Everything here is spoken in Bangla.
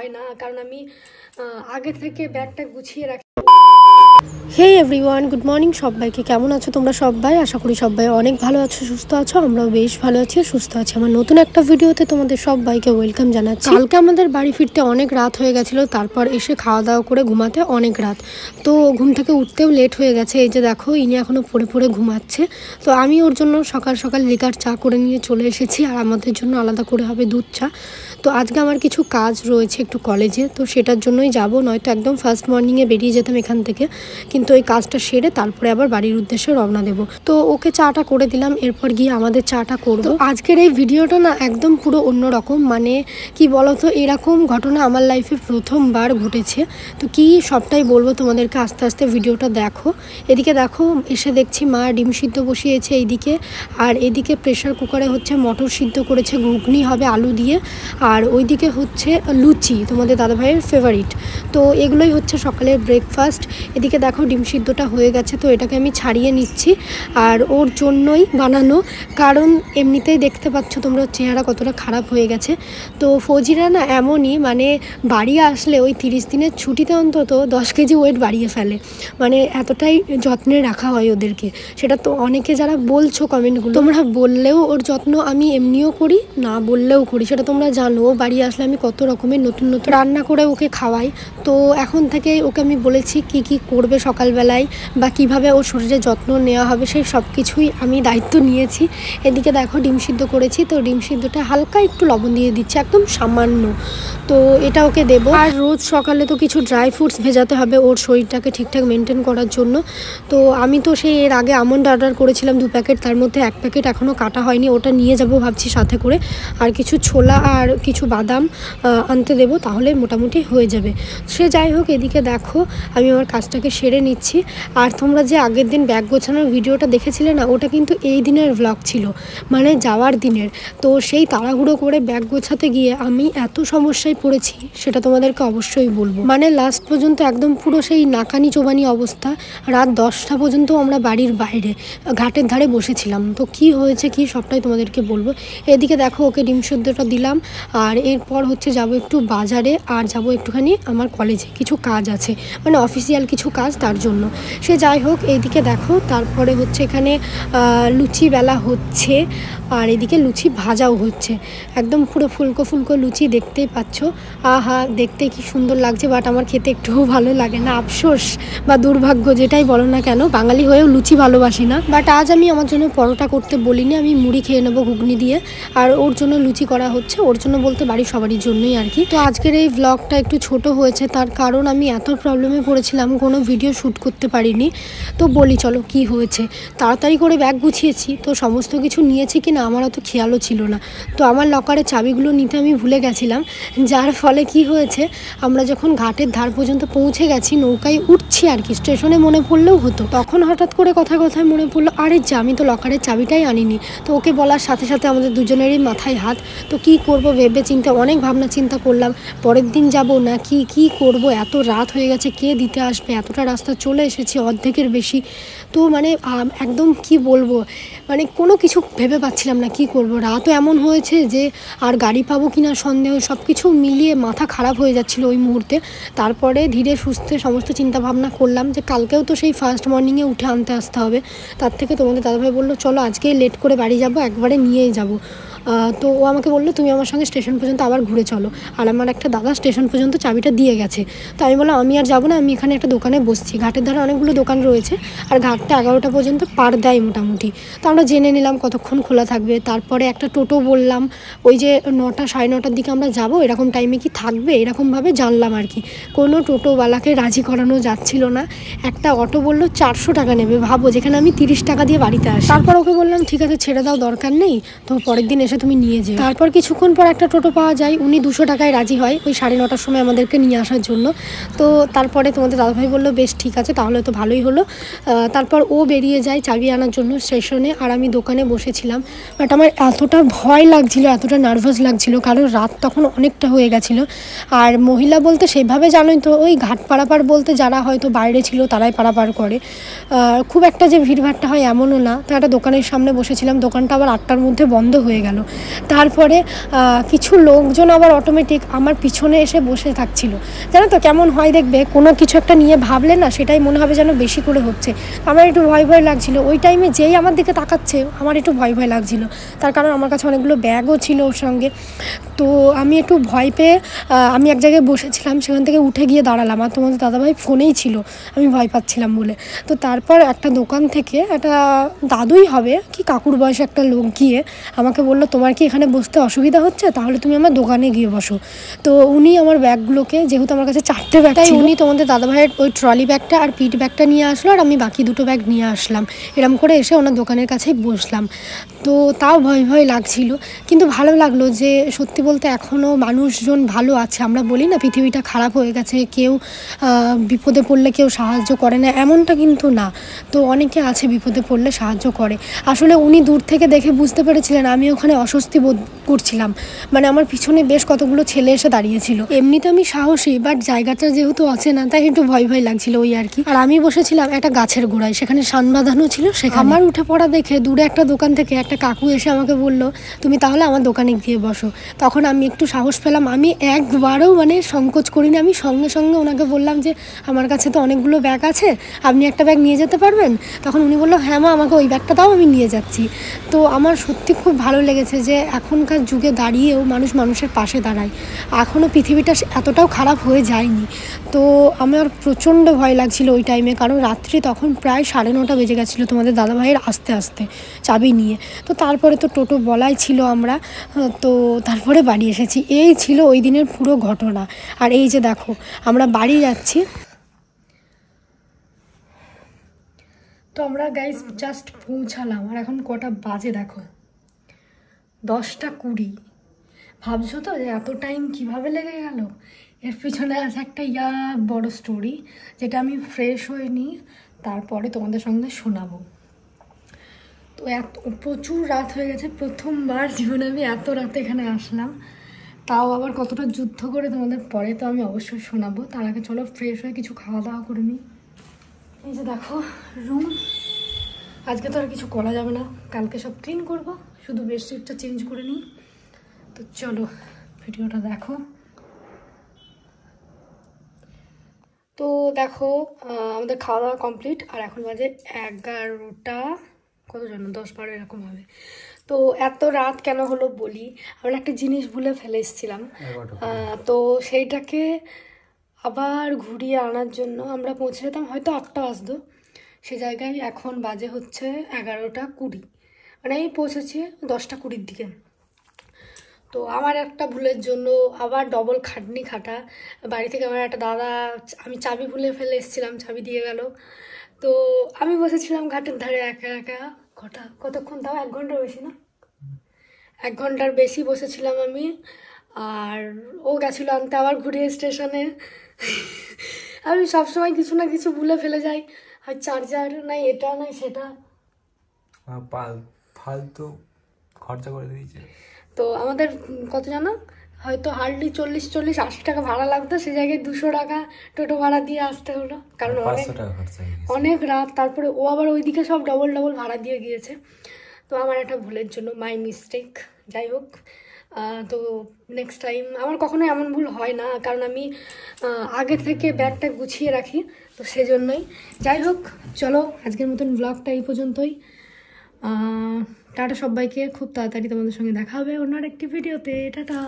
হয় না, কারণ আমি আগে থেকে ব্যাগটা গুছিয়ে রাখি। হে এভরিওয়ান, গুড মর্নিং সবাইকে। কেমন আছো তোমরা সবাই? আশা করি সবাই অনেক ভালো আছো, সুস্থ আছো। আমরাও বেশ ভালো আছি, সুস্থ আছি। আমার নতুন একটা ভিডিওতে তোমাদের সবাইকে ওয়েলকাম জানাচ্ছি। কালকে আমাদের বাড়ি ফিরতে অনেক রাত হয়ে গেছিলো, তারপর এসে খাওয়া দাওয়া করে ঘুমাতে অনেক রাত, তো ঘুম থেকে উঠতেও লেট হয়ে গেছে। এই যে দেখো, ইনি এখনও পড়ে পড়ে ঘুমাচ্ছে, তো আমি ওর জন্য সকাল সকাল লিকার চা করে নিয়ে চলে এসেছি, আর আমাদের জন্য আলাদা করে হবে দুধ চা। তো আজকে আমার কিছু কাজ রয়েছে একটু কলেজে, তো সেটার জন্যই যাব, নয়তো একদম ফার্স্ট মর্নিংয়ে বেরিয়ে যেতাম এখান থেকে, কিন্তু ওই কাজটা সেরে তারপরে আবার বাড়ির উদ্দেশ্যে রওনা দেবো। তো ওকে চাটা করে দিলাম, এরপর গিয়ে আমাদের চাটা করবো। আজকের এই ভিডিওটা না একদম পুরো অন্যরকম, মানে কি বলতো, এরকম ঘটনা আমার লাইফে প্রথমবার ঘটেছে। তো কি সবটাই বলবো তোমাদেরকে, আস্তে আস্তে ভিডিওটা দেখো। এদিকে দেখো, এসে দেখছি মা ডিম সিদ্ধ বসিয়েছে এইদিকে, আর এদিকে প্রেশার কুকারে হচ্ছে মটর সিদ্ধ করেছে, ঘুগনি হবে আলু দিয়ে, আর ওইদিকে হচ্ছে লুচি, তোমাদের দাদাভাইয়ের ফেভারিট। তো এগুলোই হচ্ছে সকালের ব্রেকফাস্ট। এদিকে দেখো ডিম সিদ্ধটা হয়ে গেছে, তো এটাকে আমি ছাড়িয়ে নিচ্ছি, আর ওর জন্যই বানানো, কারণ এমনিতেই দেখতে পাচ্ছ তোমরা চেহারা কতটা খারাপ হয়ে গেছে। তো ফৌজিরা না এমনই, মানে বাড়ি আসলে ওই 30 দিনের ছুটিতে অন্তত 10 কেজি ওয়েট বাড়িয়ে ফেলে, মানে এতটাই যত্নে রাখা হয় ওদেরকে। সেটা তো অনেকে যারা বলছো কমেন্টগুলো, তোমরা বললেও ওর যত্ন আমি এমনিও করি, না বললেও করি, সেটা তোমরা জানো। বাড়ি আসলে আমি কত রকমের নতুন নতুন রান্না করে ওকে খাওয়াই। তো এখন থেকে ওকে আমি বলেছি কি কি করবে সকালবেলায়, বা কিভাবে ওর শরীরে যত্ন নেওয়া হবে, সেই সব কিছুই আমি দায়িত্ব নিয়েছি। এদিকে দেখো ডিম সিদ্ধ করেছি, তো ডিম সিদ্ধটা হালকা একটু লবণ দিয়ে দিচ্ছি, একদম সামান্য, তো এটা ওকে দেবো। আর রোজ সকালে তো কিছু ড্রাই ফ্রুটস ভেজাতে হবে ওর শরীরটাকে ঠিকঠাক মেনটেন করার জন্য। তো আমি তো সেই এর আগে আমন্ড অর্ডার করেছিলাম 2 প্যাকেট, তার মধ্যে 1 প্যাকেট এখনও কাটা হয়নি, ওটা নিয়ে যাব ভাবছি সাথে করে, আর কিছু ছোলা আর কিছু বাদাম আনতে দেবো, তাহলে মোটামুটি হয়ে যাবে। সে যাই হোক, এদিকে দেখো আমি আমার কাজটাকে সেরে নিচ্ছি। আর তোমরা যে আগের দিন ব্যাগ গোছানোর ভিডিওটা দেখেছিলে না, ওটা কিন্তু এই দিনের ভ্লগ ছিল, মানে যাওয়ার দিনের। তো সেই তাড়াহুড়ো করে ব্যাগ গোছাতে গিয়ে আমি এত সমস্যায় পড়েছি, সেটা তোমাদেরকে অবশ্যই বলবো। মানে লাস্ট পর্যন্ত একদম পুরো সেই নাকানি চোবানি অবস্থা, রাত 10টা পর্যন্ত আমরা বাড়ির বাইরে ঘাটের ধারে বসেছিলাম। তো কি হয়েছে কি সবটাই তোমাদেরকে বলবো। এদিকে দেখো ওকে ডিম সিদ্ধটা দিলাম, আর এরপর হচ্ছে যাব একটু বাজারে, আর যাব একটুখানি আমার কলেজে, কিছু কাজ আছে, মানে অফিসিয়াল কিছু কাজ, তার জন্য। সে যাই হোক, এইদিকে দেখো তারপরে হচ্ছে এখানে লুচি বেলা হচ্ছে, আর এদিকে লুচি ভাজাও হচ্ছে, একদম পুরো ফুলকো ফুলকো লুচি, দেখতেই পাচ্ছ। আহা, দেখতে কি সুন্দর লাগছে, বাট আমার খেতে একটুও ভালো লাগে না। আফসোস বা দুর্ভাগ্য যেটাই বলো না কেন, বাঙালি হয়েও লুচি ভালোবাসি না। বাট আজ আমি আমার জন্য পরোটা করতে বলিনি, আমি মুড়ি খেয়ে নেবো ঘুগনি দিয়ে, আর ওর জন্য লুচি করা হচ্ছে, ওর জন্য বলতে বাড়ির সবারই জন্যই আর কি। তো আজকের এই ভ্লগটা একটু ছোট হয়েছে, তার কারণ আমি এত প্রবলেমে পড়েছিলাম, কোনো ভিডিও শ্যুট করতে পারিনি। তো বলি চলো কি হয়েছে। তাড়াতাড়ি করে ব্যাগ গুছিয়েছি, তো সমস্ত কিছু নিয়েছি কি না আমার অত খেয়ালও ছিল না। তো আমার লকারের চাবিগুলো নিতে আমি ভুলে গেছিলাম, যার ফলে কি হয়েছে, আমরা যখন ঘাটের ধার পর্যন্ত পৌঁছে গেছি, নৌকায় উঠছি আর কি, স্টেশনে মনে পড়লেও হতো, তখন হঠাৎ করে কথায় কথায় মনে পড়লো, আরে যা, আমি তো লকারের চাবিটাই আনিনি। তো ওকে বলার সাথে সাথে আমাদের দুজনেরই মাথায় হাত। তো কি করব ভেবে চিন্তে অনেক ভাবনা চিন্তা করলাম, পরের দিন যাব না কি করব, এত রাত হয়ে গেছে, কে দিতে আসবে, এতটা রাস্তা চলে এসেছি, অর্ধেকের বেশি। তো মানে একদম কি বলবো, মানে কোনো কিছু ভেবে পাচ্ছিলাম না কি করব। রাতও এমন হয়েছে যে আর গাড়ি পাবো কিনা সন্দেহ, সব কিছু মিলিয়ে মাথা খারাপ হয়ে যাচ্ছিল ওই মুহূর্তে। তারপরে ধীরে সুস্থে সমস্ত চিন্তা ভাবনা করলাম যে কালকেও তো সেই ফার্স্ট মর্নিংয়ে উঠে আনতে আসতে হবে, তার থেকে তোমাদের দাদাভাই বললো চলো আজকেই লেট করে বাড়ি যাব, একবারে নিয়েই যাব। তো ও আমাকে বললো তুমি আমার সঙ্গে স্টেশন পর্যন্ত আবার ঘুরে চলো, আর আমার একটা দাদা স্টেশন পর্যন্ত চাবিটা দিয়ে গেছে। তো আমি বললাম আমি আর যাবো না, আমি এখানে একটা দোকানে বসছি, ঘাটের ধারে অনেকগুলো দোকান রয়েছে, আর ঘাটটা 11টা পর্যন্ত পার দেয় মোটামুটি। তো আমরা জেনে নিলাম কতক্ষণ খোলা থাকবে। তারপরে একটা টোটো বললাম, ওই যে 9টা সাড়ে 9টার দিকে আমরা যাব, এরকম টাইমে কি থাকবে, এরকমভাবে জানলাম আর কি। কোনো টোটোওয়ালাকে রাজি করানো যাচ্ছিল না। একটা অটো বললো 400 টাকা নেবে, ভাবো, যেখানে আমি 30 টাকা দিয়ে বাড়িতে আসি। তারপর ওকে বললাম ঠিক আছে ছেড়ে দাও, দরকার নেই, তো পরের দিন এসে তুমি নিয়ে যেও। তারপর কিছুক্ষণ পর একটা টোটো পাওয়া যায়, উনি 200 টাকায় রাজি হয় ওই 9:30টার সময় আমাদেরকে নিয়ে আসার জন্য। তো তারপরে তোমাদের দাদাভাই বললো বেশ ঠিক আছে, তাহলে তো ভালোই হলো। তারপর ও বেরিয়ে যায় চাবি আনার জন্য স্টেশনে, আর আমি দোকানে বসেছিলাম। বাট আমার এতটা ভয় লাগছিল, এতটা নার্ভাস লাগছিল, কারণ রাত তখন অনেকটা হয়ে গেছিলো। আর মহিলা বলতে সেইভাবে জানোই তো, ওই ঘাট পারাপার বলতে যারা হয়তো বাইরে ছিল তারাই পারাপার করে, খুব একটা যে ভিড়ভাট্টা হয় এমনও না। তো একটা দোকানের সামনে বসেছিলাম, দোকানটা আবার 8টার মধ্যে বন্ধ হয়ে গেল। তারপরে কিছু লোকজন আবার অটোমেটিক আমার পিছনে এসে বসে থাকছিল। জানো তো কেমন হয় দেখবে, কোনো কিছু একটা নিয়ে ভাবলে না সেটাই মনে হবে যেন বেশি করে হচ্ছে। আমার একটু ভয় ভয় লাগছিল ওই টাইমে, যেই আমার দিকে তাকাচ্ছে আমার একটু ভয় ভয় লাগছিল, তার কারণ আমার কাছে অনেকগুলো ব্যাগও ছিল ওর সঙ্গে। তো আমি একটু ভয় পেয়ে আমি এক জায়গায় বসেছিলাম, সেখান থেকে উঠে গিয়ে দাঁড়ালাম, আর তোমাদের দাদাভাই ফোনেই ছিল, আমি ভয় পাচ্ছিলাম বলে। তো তারপর একটা দোকান থেকে একটা দাদুই হবে কি কাকুর বয়সে একটা লোক গিয়ে আমাকে বললো, তোমার কি এখানে বসতে অসুবিধা হচ্ছে, তাহলে তুমি আমার দোকানে গিয়ে বসো। তো উনি আমার ব্যাগগুলোকে, যেহেতু আমার কাছে 4টে ব্যাগ, তাই উনি তোমাদের দাদাভাইয়ের ওই ট্রলি ব্যাগটা আর পিঠ ব্যাগটা নিয়ে আসলো, আর আমি বাকি 2টো ব্যাগ নিয়ে আসলাম। এরম করে এসে ওনার দোকানের কাছেই বসলাম। তো তাও ভয় ভয় লাগছিল, কিন্তু ভালো লাগলো যে সত্যি বলতে এখনও মানুষজন ভালো আছে। আমরা বলি না পৃথিবীটা খারাপ হয়ে গেছে, কেউ বিপদে পড়লে কেউ সাহায্য করে না, এমনটা কিন্তু না। তো অনেকে আছে বিপদে পড়লে সাহায্য করে। আসলে উনি দূর থেকে দেখে বুঝতে পেরেছিলেন আমি ওখানে অস্বস্তি বোধ করছিলাম, মানে আমার পিছনে বেশ কতগুলো ছেলে এসে দাঁড়িয়েছিল। এমনিতে আমি সাহসী, বাট জায়গাটা যেহেতু অচেনা তাই একটু ভয় ভয় লাগছিল ওই আর কি। আর আমি বসেছিলাম একটা গাছের গোড়ায়, সেখানে শান বাঁধানো ছিল। সেখানে আমার উঠে পড়া দেখে দূরে একটা দোকান থেকে একটা কাকু এসে আমাকে বলল, তুমি তাহলে আমার দোকানে গিয়ে বসো। তখন আমি একটু সাহস পেলাম, আমি একবারও মানে সংকোচ করিনি, আমি সঙ্গে সঙ্গে ওনাকে বললাম যে আমার কাছে তো অনেকগুলো ব্যাগ আছে, আপনি একটা ব্যাগ নিয়ে যেতে পারবেন? তখন উনি বললো, হ্যাঁ মা, আমাকে ওই ব্যাগটা দাও, আমি নিয়ে যাচ্ছি। তো আমার সত্যি খুব ভালো লেগেছে যে এখনকার যুগে দাঁড়িয়েও মানুষ মানুষের পাশে দাঁড়ায়, এখনও পৃথিবীটা এতটাও খারাপ হয়ে যায়নি। তো আমার প্রচণ্ড ভয় লাগছিল ওই টাইমে, কারণ রাত্রি তখন প্রায় 9:30 বেজে গেছিলো তোমাদের দাদাভাইয়ের আসতে আসতে চাবি নিয়ে। তো তারপরে তো টোটো বলাই ছিল আমরা, তো তারপরে বাড়ি এসেছি। এই ছিল ওই দিনের পুরো ঘটনা। আর এই যে দেখো আমরা বাড়ি যাচ্ছি। তো আমরা গাইস জাস্ট পৌঁছালাম, আর এখন কটা বাজে দেখো, 10:20। ভাবছো তো যে এত টাইম কিভাবে লেগে গেল? এর পিছনে আছে একটা বড় স্টোরি, যেটা আমি ফ্রেশ হয়ে নিই তারপরে তোমাদের সঙ্গে শোনাবো। তো প্রচুর রাত হয়ে গেছে, প্রথমবার জীবনে আমি এত রাতে এখানে আসলাম, তাও আবার কতটা যুদ্ধ করে তোমাদের পরে তো আমি অবশ্যই শোনাবো। তার আগে চলো ফ্রেশ হয়ে কিছু খাওয়া দাওয়া করে নিই। এই যে দেখো রুম, আজকে তো আর কিছু করা যাবে না, কালকে সব ক্লিন করব, শুধু বেডশিটটা চেঞ্জ করে নিই। তো চলো ভিডিওটা দেখো। তো দেখো আমাদের খাওয়া দাওয়া কমপ্লিট, আর এখন বাজে 11টা, কত জানো 10-12 এরকম হবে। তো এত রাত কেন হলো বলি, আমরা একটা জিনিস ভুলে ফেলে এসেছিলাম, তো সেইটাকে আবার ঘুরিয়ে আনার জন্য আমরা পৌঁছে যেতাম হয়তো 8টা বাজতো, সে জায়গায় এখন বাজে হচ্ছে 11:20, মানে এই পৌঁছেছি 10:20 দিকে। তো আমার একটা ভুলের জন্য আবার ডবল খাটনি খাটা। বাড়ি থেকে আমার একটা দাদা, আমি চাবি ভুলে ফেলে এসেছিলাম, চাবি দিয়ে গেল। তো আমি বসেছিলাম ঘাটের ধারে একা একা, কতক্ষণ, তাও 1 ঘন্টার বেশি না, 1 ঘন্টার বেশি বসেছিলাম আমি। আর ও গেছিলো আনতে আবার ঘুরিয়ে স্টেশনে। আমি সবসময় কিছু না কিছু ভুলে ফেলে যাই, আর চার্জার নাই, এটা নাই সেটা, ফালতু খরচা করে দিয়েছে। তো আমাদের কত জানো, হয়তো হার্ডলি 40-80 টাকা ভাড়া লাগতো, সে জায়গায় 200 টাকা টোটো ভাড়া দিয়ে আসতে হলো, কারণ অনেক রাত। তারপরে ও আবার ওইদিকে সব ডবল ভাড়া দিয়ে গিয়েছে। তো আমার একটা ভুলের জন্য, মাই মিস্টেক, যাই হোক। তো নেক্সট টাইম আমার কখনোই এমন ভুল হয় না, কারণ আমি আগে থেকে ব্যাগটা গুছিয়ে রাখি, তো সেজন্যই। যাই হোক চলো আজকের মতন ব্লগটা এই পর্যন্তই। টাটা সবাইকে, খুব তাড়াতাড়ি তোমাদের সঙ্গে দেখা হবে অন্য আরেকটি ভিডিওতে। টাটা।